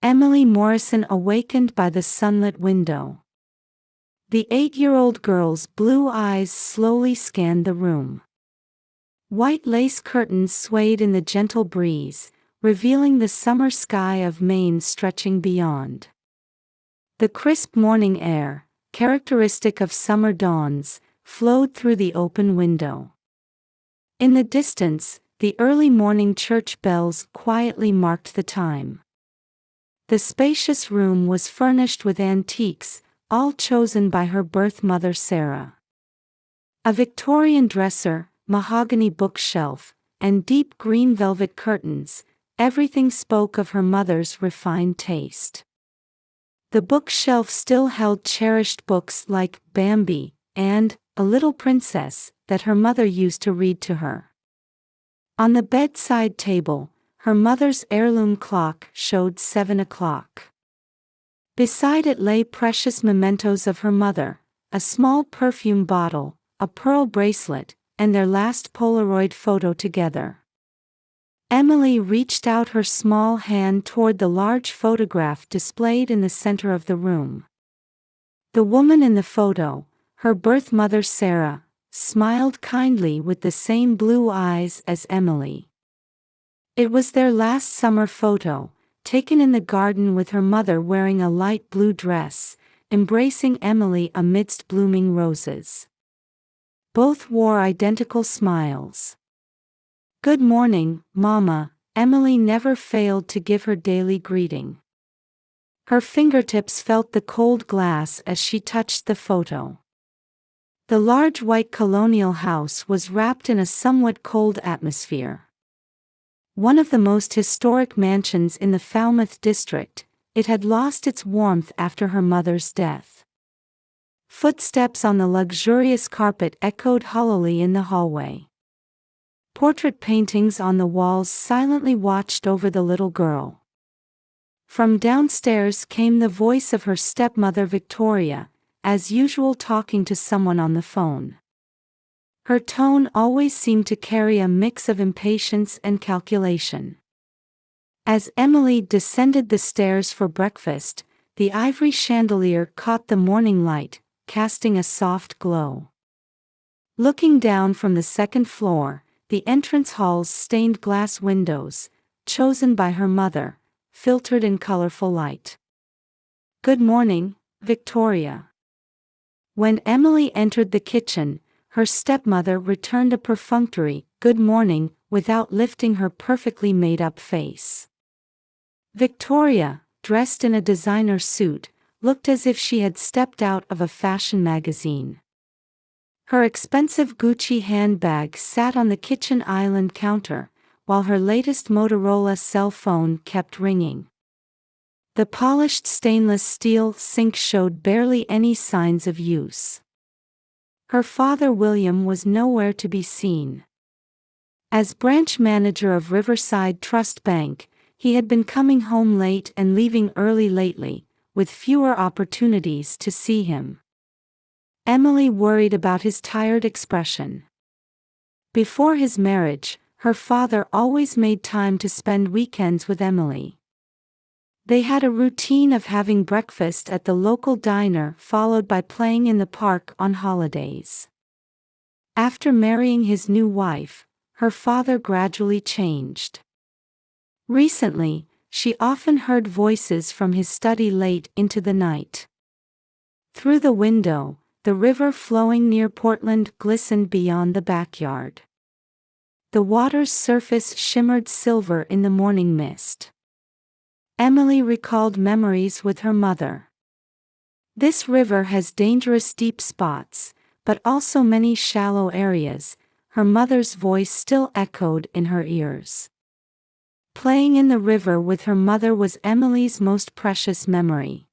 Emily Morrison awakened by the sunlit window. The 8-year-old girl's blue eyes slowly scanned the room. White lace curtains swayed in the gentle breeze, revealing the summer sky of Maine stretching beyond. The crisp morning air, characteristic of summer dawns, flowed through the open window. In the distance, the early morning church bells quietly marked the time. The spacious room was furnished with antiques, all chosen by her birth mother Sarah. A Victorian dresser, mahogany bookshelf, and deep green velvet curtains, everything spoke of her mother's refined taste. The bookshelf still held cherished books like Bambi and A Little Princess that her mother used to read to her. On the bedside table, her mother's heirloom clock showed 7 o'clock. Beside it lay precious mementos of her mother, a small perfume bottle, a pearl bracelet, and their last Polaroid photo together. Emily reached out her small hand toward the large photograph displayed in the center of the room. The woman in the photo, her birth mother Sarah, smiled kindly with the same blue eyes as Emily. It was their last summer photo, taken in the garden with her mother wearing a light blue dress, embracing Emily amidst blooming roses. Both wore identical smiles. "Good morning, Mama," Emily never failed to give her daily greeting. Her fingertips felt the cold glass as she touched the photo. The large white colonial house was wrapped in a somewhat cold atmosphere. One of the most historic mansions in the Falmouth district, it had lost its warmth after her mother's death. Footsteps on the luxurious carpet echoed hollowly in the hallway. Portrait paintings on the walls silently watched over the little girl. From downstairs came the voice of her stepmother Victoria, as usual talking to someone on the phone. Her tone always seemed to carry a mix of impatience and calculation. As Emily descended the stairs for breakfast, the ivory chandelier caught the morning light, casting a soft glow. Looking down from the second floor, the entrance hall's stained glass windows, chosen by her mother, filtered in colorful light. "Good morning, Victoria." When Emily entered the kitchen, her stepmother returned a perfunctory "good morning" without lifting her perfectly made-up face. Victoria, dressed in a designer suit, looked as if she had stepped out of a fashion magazine. Her expensive Gucci handbag sat on the kitchen island counter, while her latest Motorola cell phone kept ringing. The polished stainless steel sink showed barely any signs of use. Her father William was nowhere to be seen. As branch manager of Riverside Trust Bank, he had been coming home late and leaving early lately, with fewer opportunities to see him. Emily worried about his tired expression. Before his marriage, her father always made time to spend weekends with Emily. They had a routine of having breakfast at the local diner followed by playing in the park on holidays. After marrying his new wife, her father gradually changed. Recently, she often heard voices from his study late into the night. Through the window, the river flowing near Portland glistened beyond the backyard. The water's surface shimmered silver in the morning mist. Emily recalled memories with her mother. "This river has dangerous deep spots, but also many shallow areas," her mother's voice still echoed in her ears. Playing in the river with her mother was Emily's most precious memory.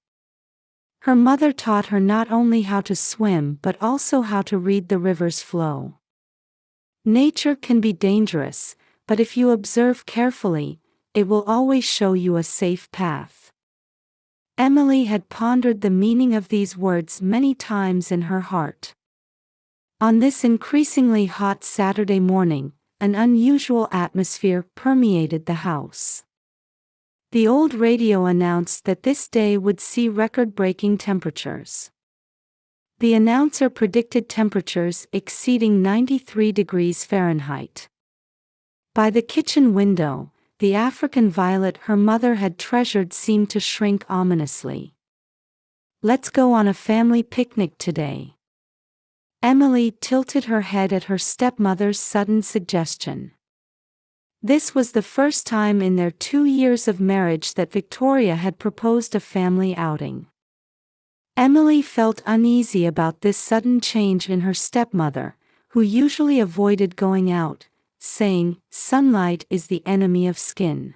Her mother taught her not only how to swim but also how to read the river's flow. Nature can be dangerous, but if you observe carefully, it will always show you a safe path. Emily had pondered the meaning of these words many times in her heart. On this increasingly hot Saturday morning, an unusual atmosphere permeated the house. The old radio announced that this day would see record-breaking temperatures. The announcer predicted temperatures exceeding 93 degrees Fahrenheit. By the kitchen window, the African violet her mother had treasured seemed to shrink ominously. "Let's go on a family picnic today." Emily tilted her head at her stepmother's sudden suggestion. This was the first time in their 2 years of marriage that Victoria had proposed a family outing. Emily felt uneasy about this sudden change in her stepmother, who usually avoided going out, saying, "Sunlight is the enemy of skin."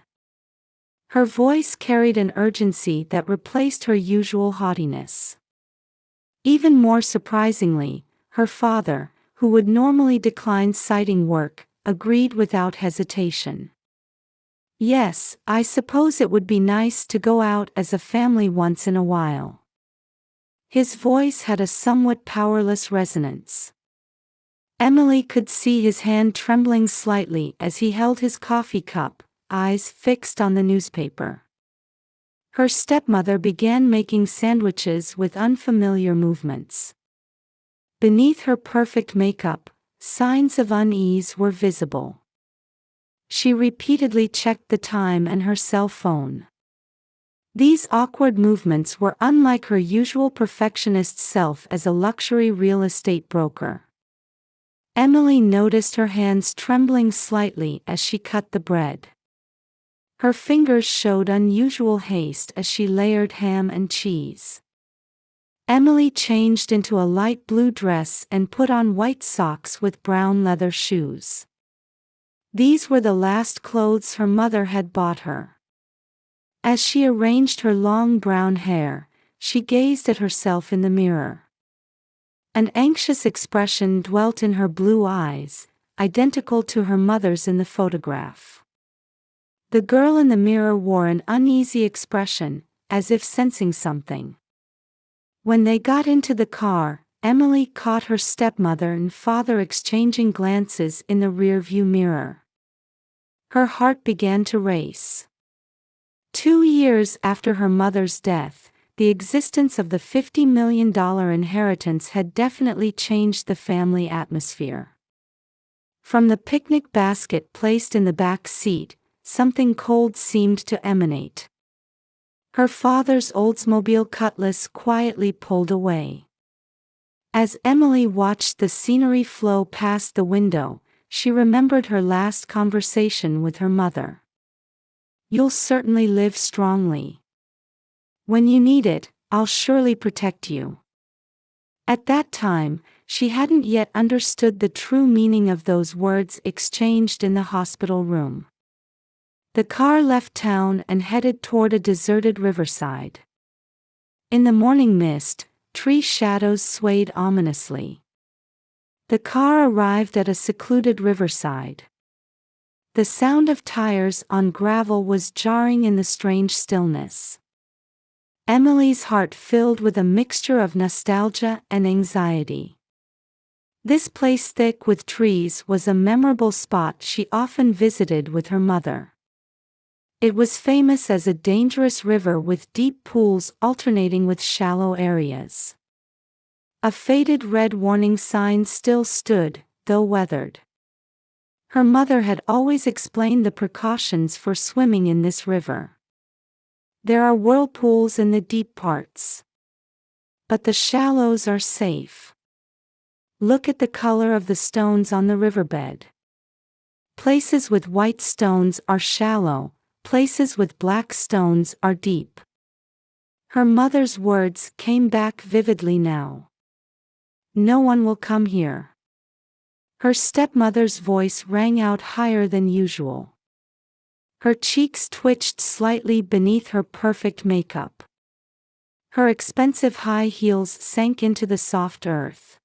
Her voice carried an urgency that replaced her usual haughtiness. Even more surprisingly, her father, who would normally decline citing work, agreed without hesitation. "Yes, I suppose it would be nice to go out as a family once in a while." His voice had a somewhat powerless resonance. Emily could see his hand trembling slightly as he held his coffee cup, eyes fixed on the newspaper. Her stepmother began making sandwiches with unfamiliar movements. Beneath her perfect makeup, signs of unease were visible. She repeatedly checked the time and her cell phone. These awkward movements were unlike her usual perfectionist self as a luxury real estate broker. Emily noticed her hands trembling slightly as she cut the bread. Her fingers showed unusual haste as she layered ham and cheese. Emily changed into a light blue dress and put on white socks with brown leather shoes. These were the last clothes her mother had bought her. As she arranged her long brown hair, she gazed at herself in the mirror. An anxious expression dwelt in her blue eyes, identical to her mother's in the photograph. The girl in the mirror wore an uneasy expression, as if sensing something. When they got into the car, Emily caught her stepmother and father exchanging glances in the rearview mirror. Her heart began to race. 2 years after her mother's death, the existence of the $50 million inheritance had definitely changed the family atmosphere. From the picnic basket placed in the back seat, something cold seemed to emanate. Her father's Oldsmobile Cutlass quietly pulled away. As Emily watched the scenery flow past the window, she remembered her last conversation with her mother. "You'll certainly live strongly. When you need it, I'll surely protect you." At that time, she hadn't yet understood the true meaning of those words exchanged in the hospital room. The car left town and headed toward a deserted riverside. In the morning mist, tree shadows swayed ominously. The car arrived at a secluded riverside. The sound of tires on gravel was jarring in the strange stillness. Emily's heart filled with a mixture of nostalgia and anxiety. This place thick with trees was a memorable spot she often visited with her mother. It was famous as a dangerous river with deep pools alternating with shallow areas. A faded red warning sign still stood, though weathered. Her mother had always explained the precautions for swimming in this river. "There are whirlpools in the deep parts. But the shallows are safe. Look at the color of the stones on the riverbed. Places with white stones are shallow, places with black stones are deep." Her mother's words came back vividly now. "No one will come here." Her stepmother's voice rang out higher than usual. Her cheeks twitched slightly beneath her perfect makeup. Her expensive high heels sank into the soft earth.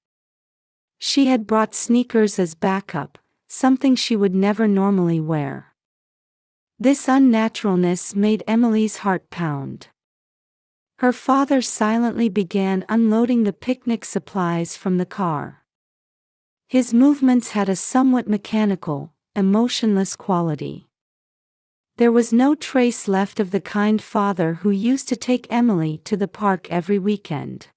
She had brought sneakers as backup, something she would never normally wear. This unnaturalness made Emily's heart pound. Her father silently began unloading the picnic supplies from the car. His movements had a somewhat mechanical, emotionless quality. There was no trace left of the kind father who used to take Emily to the park every weekend.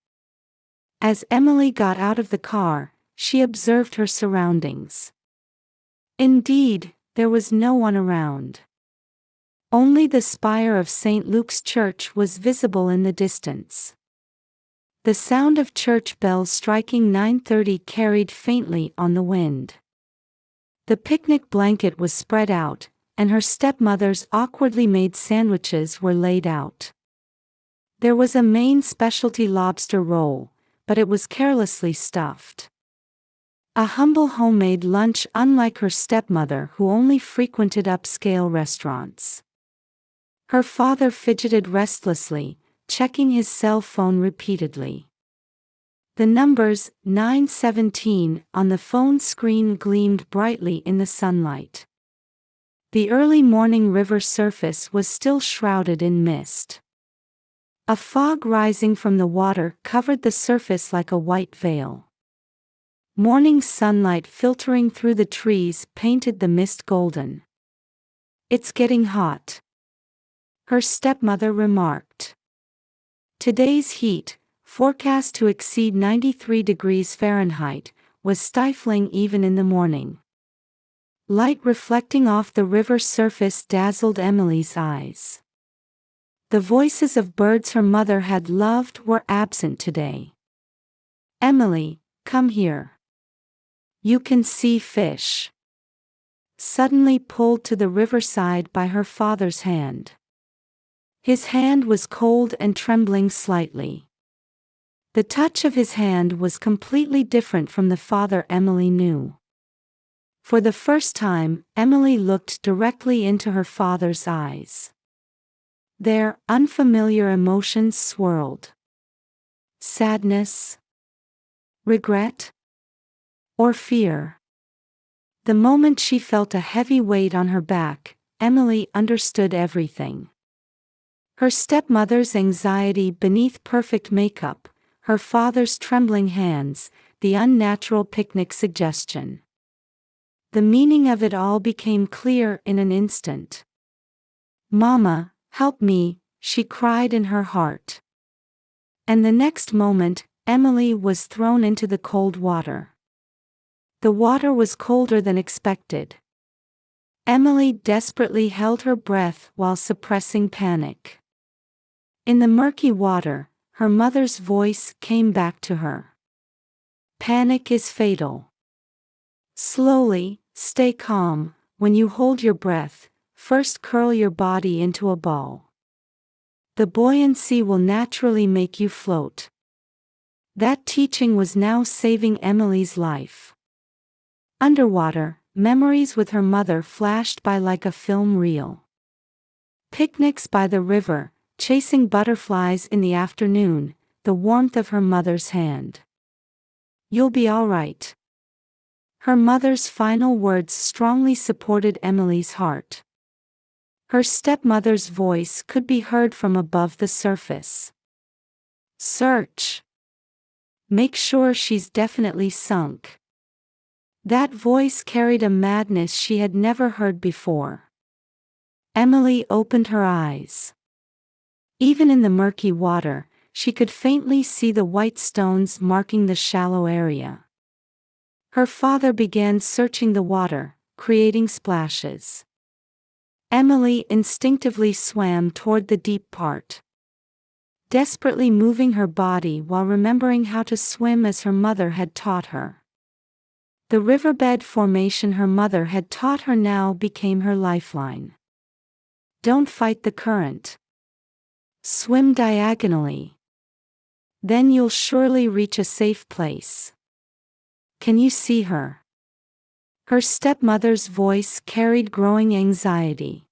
As Emily got out of the car, she observed her surroundings. Indeed, there was no one around. Only the spire of St. Luke's Church was visible in the distance. The sound of church bells striking 9:30 carried faintly on the wind. The picnic blanket was spread out, and her stepmother's awkwardly made sandwiches were laid out. There was a Maine specialty lobster roll, but it was carelessly stuffed. A humble homemade lunch unlike her stepmother who only frequented upscale restaurants. Her father fidgeted restlessly, checking his cell phone repeatedly. The numbers 917 on the phone screen gleamed brightly in the sunlight. The early morning river surface was still shrouded in mist. A fog rising from the water covered the surface like a white veil. Morning sunlight filtering through the trees painted the mist golden. "It's getting hot," her stepmother remarked. Today's heat, forecast to exceed 93 degrees Fahrenheit, was stifling even in the morning. Light reflecting off the river surface dazzled Emily's eyes. The voices of birds her mother had loved were absent today. "Emily, come here. You can see fish." Suddenly pulled to the riverside by her father's hand. His hand was cold and trembling slightly. The touch of his hand was completely different from the father Emily knew. For the first time, Emily looked directly into her father's eyes. Their unfamiliar emotions swirled. Sadness? Regret? Or fear? The moment she felt a heavy weight on her back, Emily understood everything. Her stepmother's anxiety beneath perfect makeup, her father's trembling hands, the unnatural picnic suggestion. The meaning of it all became clear in an instant. "Mama, help me," she cried in her heart. And the next moment, Emily was thrown into the cold water. The water was colder than expected. Emily desperately held her breath while suppressing panic. In the murky water, her mother's voice came back to her. "Panic is fatal. Slowly, stay calm. When you hold your breath, first curl your body into a ball. The buoyancy will naturally make you float." That teaching was now saving Emily's life. Underwater, memories with her mother flashed by like a film reel. Picnics by the river, chasing butterflies in the afternoon, the warmth of her mother's hand. "You'll be all right." Her mother's final words strongly supported Emily's heart. Her stepmother's voice could be heard from above the surface. "Search. Make sure she's definitely sunk." That voice carried a madness she had never heard before. Emily opened her eyes. Even in the murky water, she could faintly see the white stones marking the shallow area. Her father began searching the water, creating splashes. Emily instinctively swam toward the deep part, desperately moving her body while remembering how to swim as her mother had taught her. The riverbed formation her mother had taught her now became her lifeline. Don't fight the current. Swim diagonally. Then you'll surely reach a safe place. Can you see her? Her stepmother's voice carried growing anxiety.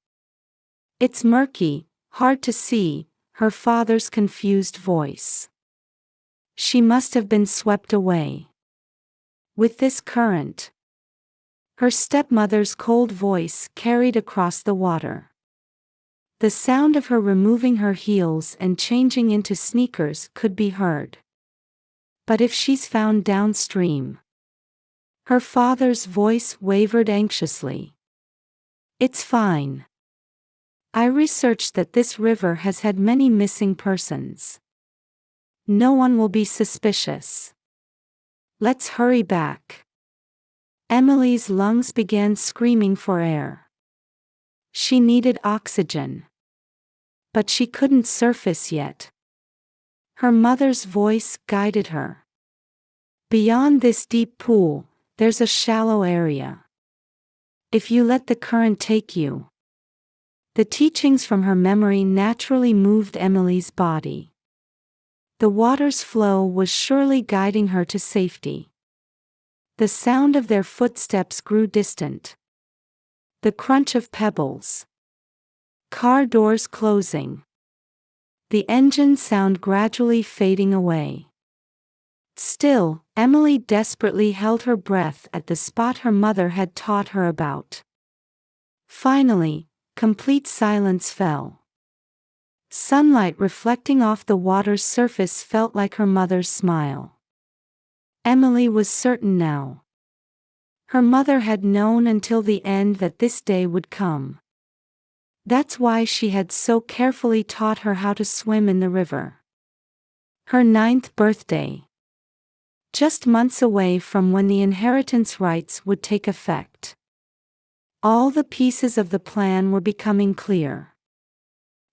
It's murky, hard to see, her father's confused voice. She must have been swept away. With this current. Her stepmother's cold voice carried across the water. The sound of her removing her heels and changing into sneakers could be heard. But if she's found downstream? Her father's voice wavered anxiously. It's fine. I researched that this river has had many missing persons. No one will be suspicious. Let's hurry back. Emily's lungs began screaming for air. She needed oxygen. But she couldn't surface yet. Her mother's voice guided her. Beyond this deep pool, there's a shallow area. If you let the current take you. The teachings from her memory naturally moved Emily's body. The water's flow was surely guiding her to safety. The sound of their footsteps grew distant. The crunch of pebbles. Car doors closing. The engine sound gradually fading away. Still, Emily desperately held her breath at the spot her mother had taught her about. Finally, complete silence fell. Sunlight reflecting off the water's surface felt like her mother's smile. Emily was certain now. Her mother had known until the end that this day would come. That's why she had so carefully taught her how to swim in the river. Her 9th birthday. Just months away from when the inheritance rights would take effect. All the pieces of the plan were becoming clear.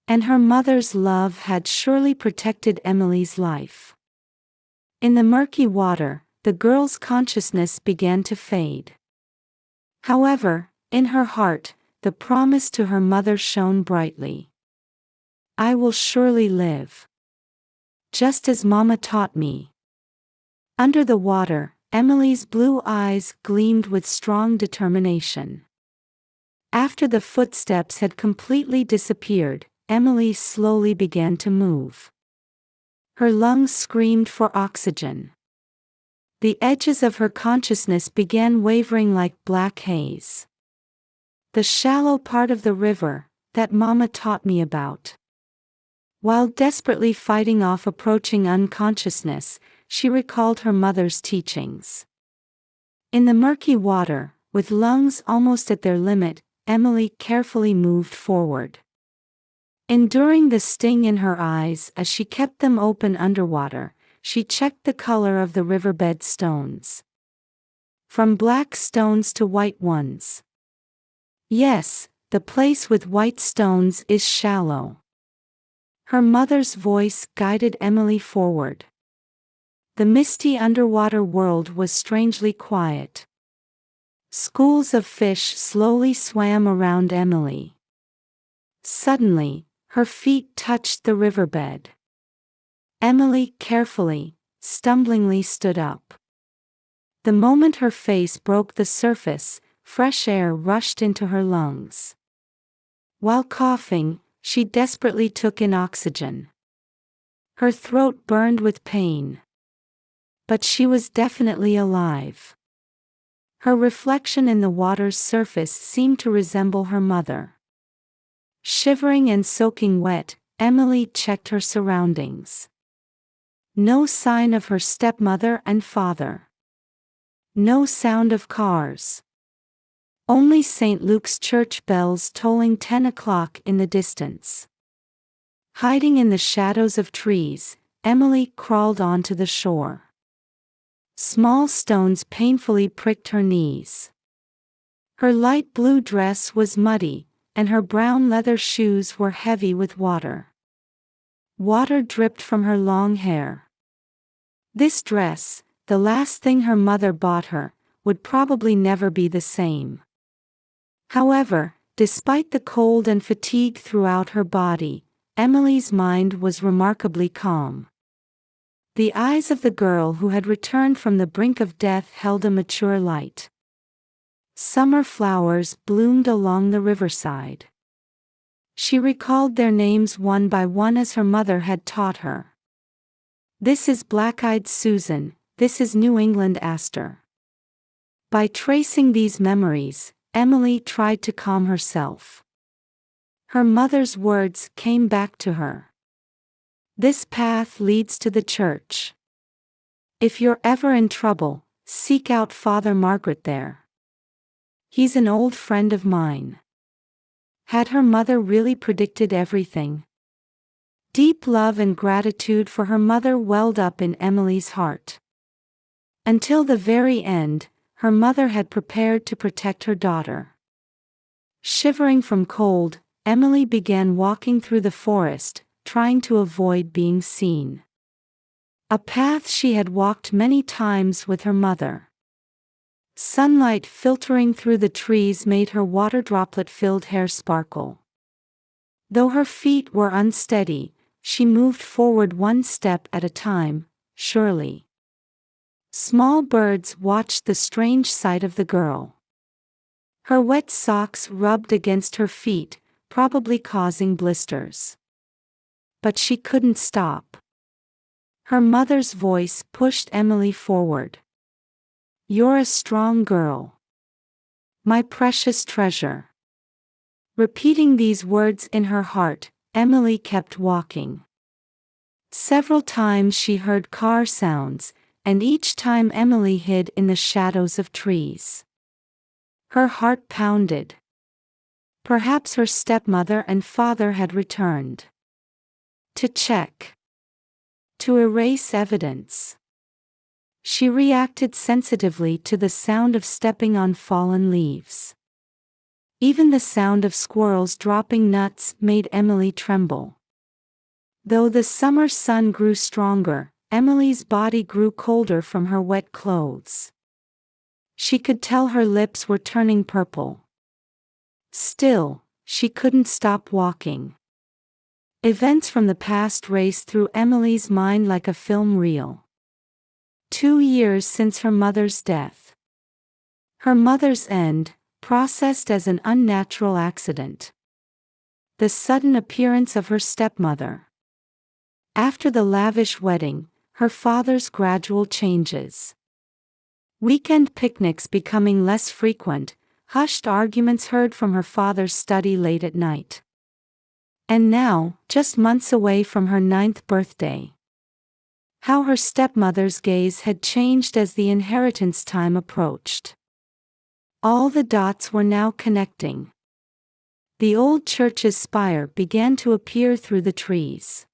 And her mother's love had surely protected Emily's life. In the murky water, the girl's consciousness began to fade. However, in her heart, the promise to her mother shone brightly. I will surely live. Just as Mama taught me. Under the water, Emily's blue eyes gleamed with strong determination. After the footsteps had completely disappeared, Emily slowly began to move. Her lungs screamed for oxygen. The edges of her consciousness began wavering like black haze. The shallow part of the river, that Mama taught me about. While desperately fighting off approaching unconsciousness, she recalled her mother's teachings. In the murky water, with lungs almost at their limit, Emily carefully moved forward. Enduring the sting in her eyes as she kept them open underwater, she checked the color of the riverbed stones. From black stones to white ones. Yes, the place with white stones is shallow. Her mother's voice guided Emily forward. The misty underwater world was strangely quiet. Schools of fish slowly swam around Emily. Suddenly, her feet touched the riverbed. Emily carefully, stumblingly stood up. The moment her face broke the surface, fresh air rushed into her lungs. While coughing, she desperately took in oxygen. Her throat burned with pain. But she was definitely alive. Her reflection in the water's surface seemed to resemble her mother. Shivering and soaking wet, Emily checked her surroundings. No sign of her stepmother and father. No sound of cars. Only St. Luke's church bells tolling 10 o'clock in the distance. Hiding in the shadows of trees, Emily crawled onto the shore. Small stones painfully pricked her knees. Her light blue dress was muddy, and her brown leather shoes were heavy with water. Water dripped from her long hair. This dress, the last thing her mother bought her, would probably never be the same. However, despite the cold and fatigue throughout her body, Emily's mind was remarkably calm. The eyes of the girl who had returned from the brink of death held a mature light. Summer flowers bloomed along the riverside. She recalled their names one by one as her mother had taught her. This is Black-Eyed Susan, this is New England Aster. By tracing these memories, Emily tried to calm herself. Her mother's words came back to her. This path leads to the church. If you're ever in trouble, seek out Father Margaret there. He's an old friend of mine. Had her mother really predicted everything? Deep love and gratitude for her mother welled up in Emily's heart. Until the very end, her mother had prepared to protect her daughter. Shivering from cold, Emily began walking through the forest, trying to avoid being seen. A path she had walked many times with her mother. Sunlight filtering through the trees made her water droplet-filled hair sparkle. Though her feet were unsteady, she moved forward one step at a time, surely. Small birds watched the strange sight of the girl. Her wet socks rubbed against her feet, probably causing blisters. But she couldn't stop. Her mother's voice pushed Emily forward. "You're a strong girl. My precious treasure." Repeating these words in her heart, Emily kept walking. Several times she heard car sounds, and each time Emily hid in the shadows of trees. Her heart pounded. Perhaps her stepmother and father had returned. To check. To erase evidence. She reacted sensitively to the sound of stepping on fallen leaves. Even the sound of squirrels dropping nuts made Emily tremble. Though the summer sun grew stronger, Emily's body grew colder from her wet clothes. She could tell her lips were turning purple. Still, she couldn't stop walking. Events from the past raced through Emily's mind like a film reel. 2 years since her mother's death. Her mother's end, processed as an unnatural accident. The sudden appearance of her stepmother. After the lavish wedding, her father's gradual changes. Weekend picnics becoming less frequent, hushed arguments heard from her father's study late at night. And now, just months away from her 9th birthday. How her stepmother's gaze had changed as the inheritance time approached. All the dots were now connecting. The old church's spire began to appear through the trees.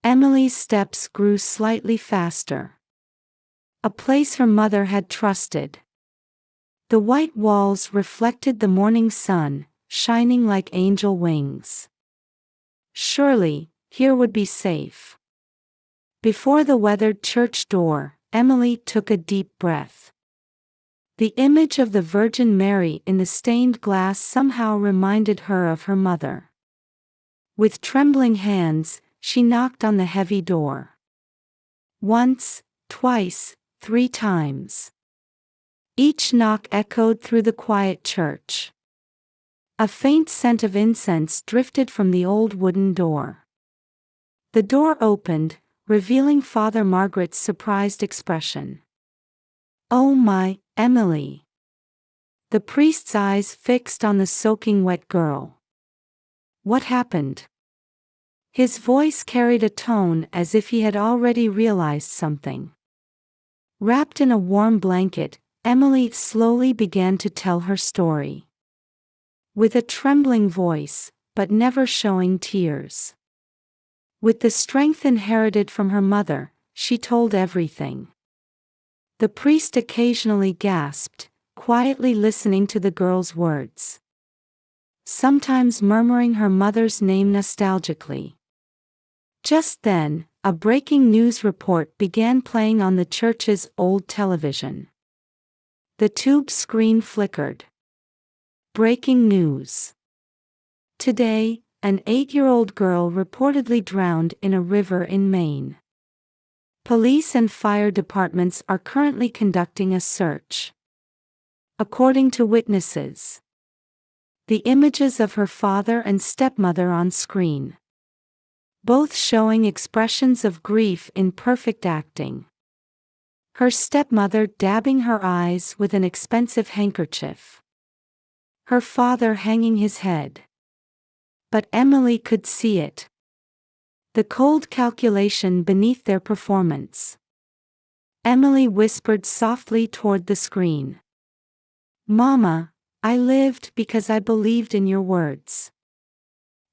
Emily's steps grew slightly faster. A place her mother had trusted. The white walls reflected the morning sun, shining like angel wings. Surely, here would be safe. Before the weathered church door, Emily took a deep breath. The image of the Virgin Mary in the stained glass somehow reminded her of her mother. With trembling hands, she knocked on the heavy door. Once, twice, 3 times. Each knock echoed through the quiet church. A faint scent of incense drifted from the old wooden door. The door opened, revealing Father Margaret's surprised expression. "Oh my, Emily." The priest's eyes fixed on the soaking wet girl. "What happened?" His voice carried a tone as if he had already realized something. Wrapped in a warm blanket, Emily slowly began to tell her story. With a trembling voice, but never showing tears. With the strength inherited from her mother, she told everything. The priest occasionally gasped, quietly listening to the girl's words. Sometimes murmuring her mother's name nostalgically. Just then, a breaking news report began playing on the church's old television. The tube screen flickered. Breaking news. Today, an 8-year-old girl reportedly drowned in a river in Maine. Police and fire departments are currently conducting a search. According to witnesses. The images of her father and stepmother on screen. Both showing expressions of grief in perfect acting. Her stepmother dabbing her eyes with an expensive handkerchief. Her father hanging his head. But Emily could see it. The cold calculation beneath their performance. Emily whispered softly toward the screen. "Mama, I lived because I believed in your words.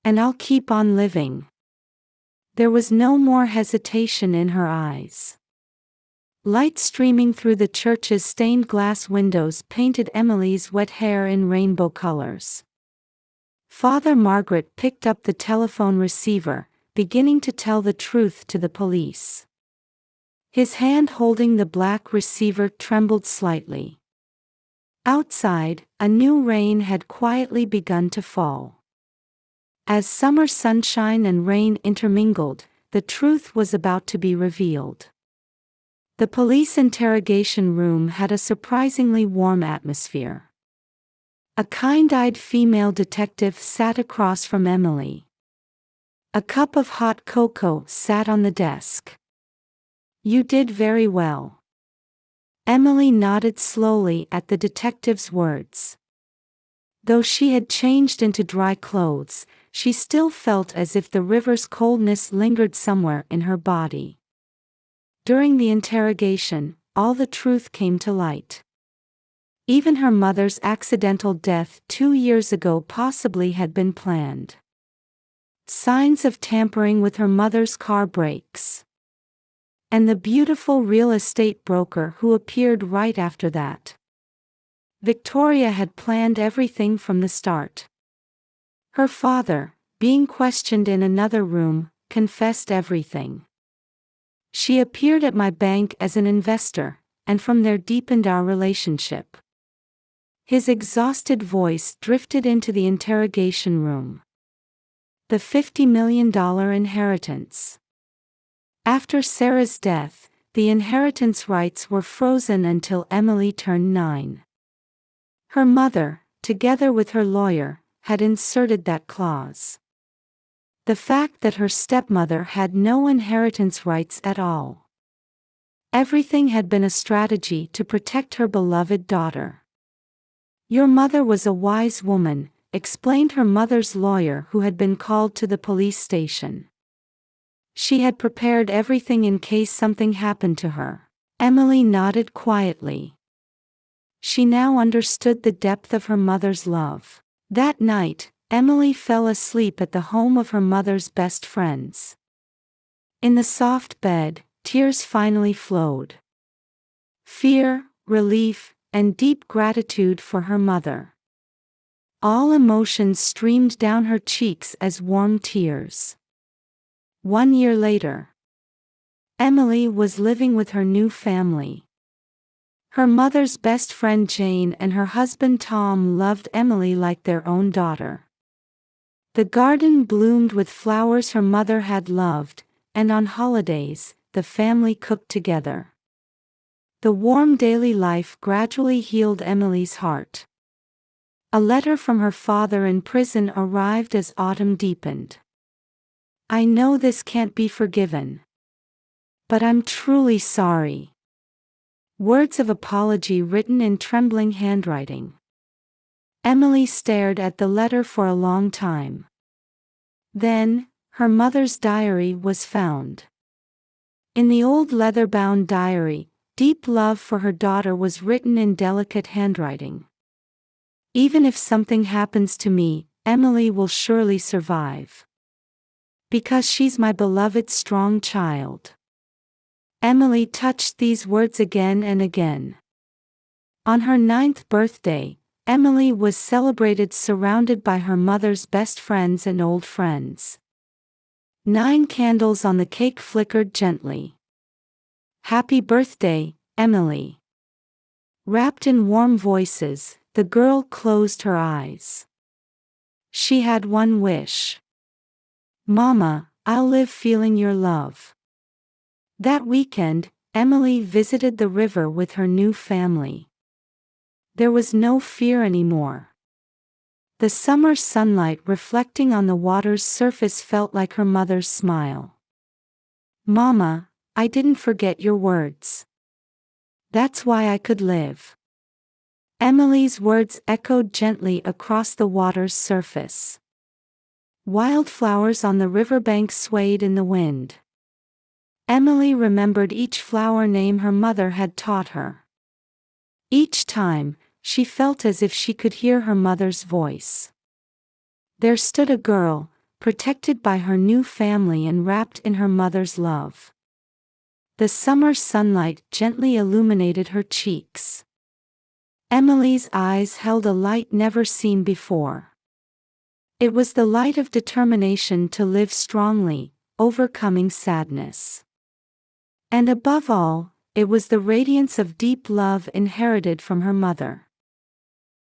And I'll keep on living. There was no more hesitation in her eyes. Light streaming through the church's stained glass windows painted Emily's wet hair in rainbow colors. Father Margaret picked up the telephone receiver, beginning to tell the truth to the police. His hand holding the black receiver trembled slightly. Outside, a new rain had quietly begun to fall. As summer sunshine and rain intermingled, the truth was about to be revealed. The police interrogation room had a surprisingly warm atmosphere. A kind-eyed female detective sat across from Emily. A cup of hot cocoa sat on the desk. You did very well. Emily nodded slowly at the detective's words. Though she had changed into dry clothes, she still felt as if the river's coldness lingered somewhere in her body. During the interrogation, all the truth came to light. Even her mother's accidental death 2 years ago possibly had been planned. Signs of tampering with her mother's car brakes. And the beautiful real estate broker who appeared right after that. Victoria had planned everything from the start. Her father, being questioned in another room, confessed everything. She appeared at my bank as an investor, and from there deepened our relationship. His exhausted voice drifted into the interrogation room. The $50 million inheritance. After Sarah's death, the inheritance rights were frozen until Emily turned 9. Her mother, together with her lawyer, had inserted that clause. The fact that her stepmother had no inheritance rights at all. Everything had been a strategy to protect her beloved daughter. Your mother was a wise woman, explained her mother's lawyer who had been called to the police station. She had prepared everything in case something happened to her. Emily nodded quietly. She now understood the depth of her mother's love. That night, Emily fell asleep at the home of her mother's best friends. In the soft bed, tears finally flowed. Fear, relief, and deep gratitude for her mother. All emotions streamed down her cheeks as warm tears. 1 year later, Emily was living with her new family. Her mother's best friend Jane and her husband Tom loved Emily like their own daughter. The garden bloomed with flowers her mother had loved, and on holidays, the family cooked together. The warm daily life gradually healed Emily's heart. A letter from her father in prison arrived as autumn deepened. I know this can't be forgiven. But I'm truly sorry. Words of apology written in trembling handwriting. Emily stared at the letter for a long time. Then, her mother's diary was found. In the old leather-bound diary, deep love for her daughter was written in delicate handwriting. Even if something happens to me, Emily will surely survive. Because she's my beloved strong child. Emily touched these words again and again. On her 9th birthday, Emily was celebrated surrounded by her mother's best friends and old friends. 9 candles on the cake flickered gently. Happy birthday, Emily. Wrapped in warm voices, the girl closed her eyes. She had one wish. Mama, I'll live feeling your love. That weekend, Emily visited the river with her new family. There was no fear anymore. The summer sunlight reflecting on the water's surface felt like her mother's smile. Mama, I didn't forget your words. That's why I could live. Emily's words echoed gently across the water's surface. Wildflowers on the riverbank swayed in the wind. Emily remembered each flower name her mother had taught her. Each time, She felt as if she could hear her mother's voice. There stood a girl, protected by her new family and wrapped in her mother's love. The summer sunlight gently illuminated her cheeks. Emily's eyes held a light never seen before. It was the light of determination to live strongly, overcoming sadness. And above all, it was the radiance of deep love inherited from her mother.